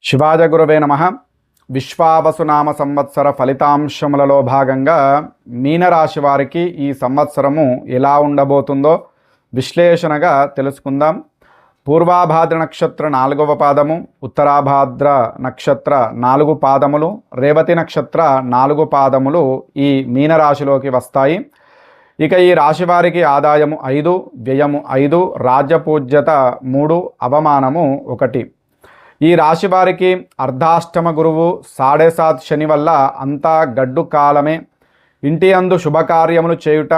శివాజ గురవే నమః. విశ్వావసునామ సంవత్సర ఫలితాంశములలో భాగంగా మీనరాశి వారికి ఈ సంవత్సరము ఎలా ఉండబోతుందో విశ్లేషణగా తెలుసుకుందాం. పూర్వాభాద్ర నక్షత్ర 4వ పాదము, ఉత్తరాభాద్ర నక్షత్ర 4 పాదములు, రేవతి నక్షత్ర 4 పాదములు ఈ మీనరాశిలోకి వస్తాయి. ఇక ఈ రాశి వారికి ఆదాయము 5, వ్యయము 5, రాజ్యపూజ్యత 3, అవమానము 1. ఈ రాశి వారికి అర్ధాష్టమ గురువు 7.5 శని వల్ల అంతా గడ్డు కాలమే. ఇంటి అందు శుభకార్యములు చేయుట,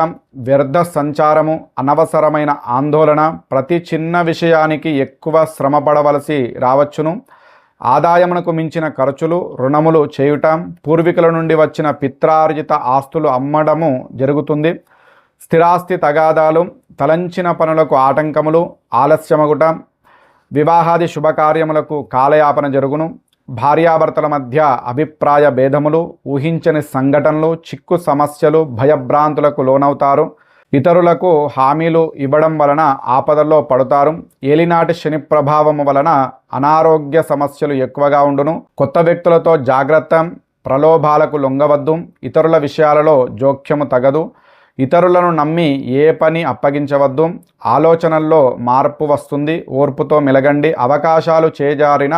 వ్యర్థ సంచారము, అనవసరమైన ఆందోళన, ప్రతి చిన్న విషయానికి ఎక్కువ శ్రమ పడవలసి రావచ్చును. ఆదాయమునకు మించిన ఖర్చులు, రుణములు చేయుట, పూర్వీకుల నుండి వచ్చిన పిత్రార్జిత ఆస్తులు అమ్మడము జరుగుతుంది. స్థిరాస్తి తగాదాలు, తలంచిన పనులకు ఆటంకములు, ఆలస్యమగుట, వివాహాది శుభకార్యములకు కాలయాపన జరుగును. భార్యాభర్తల మధ్య అభిప్రాయ భేదములు, ఊహించని సంఘటనలు, చిక్కు సమస్యలు, భయభ్రాంతులకు లోనవుతారు. ఇతరులకు హామీలు ఇవ్వడం వలన ఆపదల్లో పడతారు. ఏలినాటి శని ప్రభావము వలన అనారోగ్య సమస్యలు ఎక్కువగా ఉండును. కొత్త వ్యక్తులతో జాగ్రత్త, ప్రలోభాలకు లొంగవద్దు. ఇతరుల విషయాలలో జోక్యము తగదు. ఇతరులను నమ్మి ఏ పని అప్పగించవద్దు. ఆలోచనల్లో మార్పు వస్తుంది. ఓర్పుతో మెలగండి. అవకాశాలు చేజారిన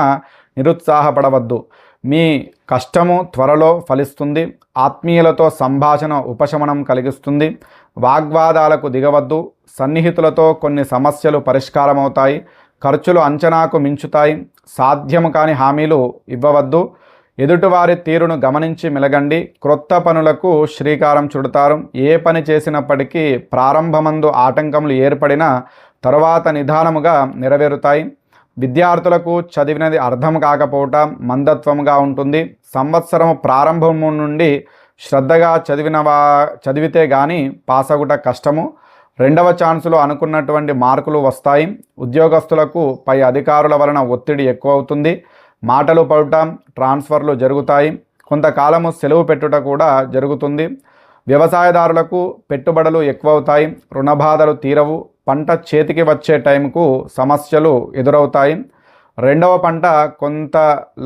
నిరుత్సాహపడవద్దు. మీ కష్టము త్వరలో ఫలిస్తుంది. ఆత్మీయులతో సంభాషణ ఉపశమనం కలిగిస్తుంది. వాగ్వాదాలకు దిగవద్దు. సన్నిహితులతో కొన్ని సమస్యలు పరిష్కారమవుతాయి. ఖర్చులు అంచనాకు మించుతాయి. సాధ్యము కాని హామీలు ఇవ్వవద్దు. ఎదుటివారి తీరును గమనించి మెలగండి. క్రొత్త పనులకు శ్రీకారం చుడతారు. ఏ పని చేసినప్పటికీ ప్రారంభమందు ఆటంకములు ఏర్పడిన తరువాత నిదానముగా నెరవేరుతాయి. విద్యార్థులకు చదివినది అర్థం కాకపోవటం మందత్వముగా ఉంటుంది. సంవత్సరము ప్రారంభము నుండి శ్రద్ధగా చదివితే కానీ పాసగుట కష్టము. రెండవ ఛాన్సులో అనుకున్నటువంటి మార్కులు వస్తాయి. ఉద్యోగస్తులకు పై అధికారుల వలన ఒత్తిడి ఎక్కువ అవుతుంది. మాటలు పడటం, ట్రాన్స్ఫర్లు జరుగుతాయి. కొంతకాలము సెలవు పెట్టుట కూడా జరుగుతుంది. వ్యవసాయదారులకు పెట్టుబడులు ఎక్కువవుతాయి. రుణబాధలు తీరవు. పంట చేతికి వచ్చే టైంకు సమస్యలు ఎదురవుతాయి. రెండవ పంట కొంత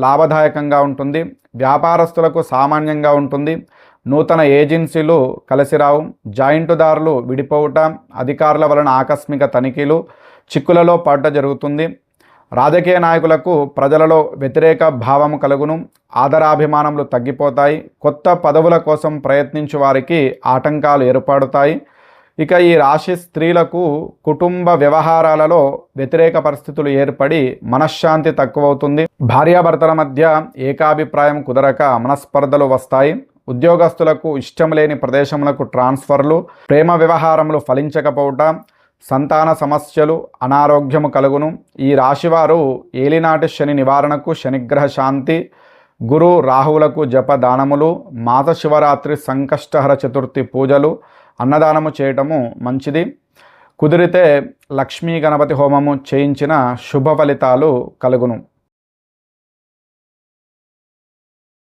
లాభదాయకంగా ఉంటుంది. వ్యాపారస్తులకు సామాన్యంగా ఉంటుంది. నూతన ఏజెన్సీలు కలిసిరావు. జాయింటుదారులు విడిపోవుట, అధికారుల వలన ఆకస్మిక తనిఖీలు, చిక్కులలో పడ్డ జరుగుతుంది. రాజకీయ నాయకులకు ప్రజలలో వ్యతిరేక భావము కలుగును. ఆదరాభిమానములు తగ్గిపోతాయి. కొత్త పదవుల కోసం ప్రయత్నించు వారికి ఆటంకాలు ఏర్పడతాయి. ఇక ఈ రాశి స్త్రీలకు కుటుంబ వ్యవహారాలలో వ్యతిరేక పరిస్థితులు ఏర్పడి మనశ్శాంతి తక్కువవుతుంది. భార్యాభర్తల మధ్య ఏకాభిప్రాయం కుదరక మనస్పర్ధలు వస్తాయి. ఉద్యోగస్తులకు ఇష్టం లేని ప్రదేశములకు ట్రాన్స్ఫర్లు, ప్రేమ వ్యవహారములు ఫలించకపోవటం, సంతాన సమస్యలు, అనారోగ్యము కలుగును. ఈ రాశివారు ఏలినాటి శని నివారణకు శనిగ్రహ శాంతి, గురు రాహువులకు జప దానములు, మాత శివరాత్రి, సంకష్టహర చతుర్థి పూజలు, అన్నదానము చేయటము మంచిది. కుదిరితే లక్ష్మీ గణపతి హోమము చేయించిన శుభ ఫలితాలు కలుగును.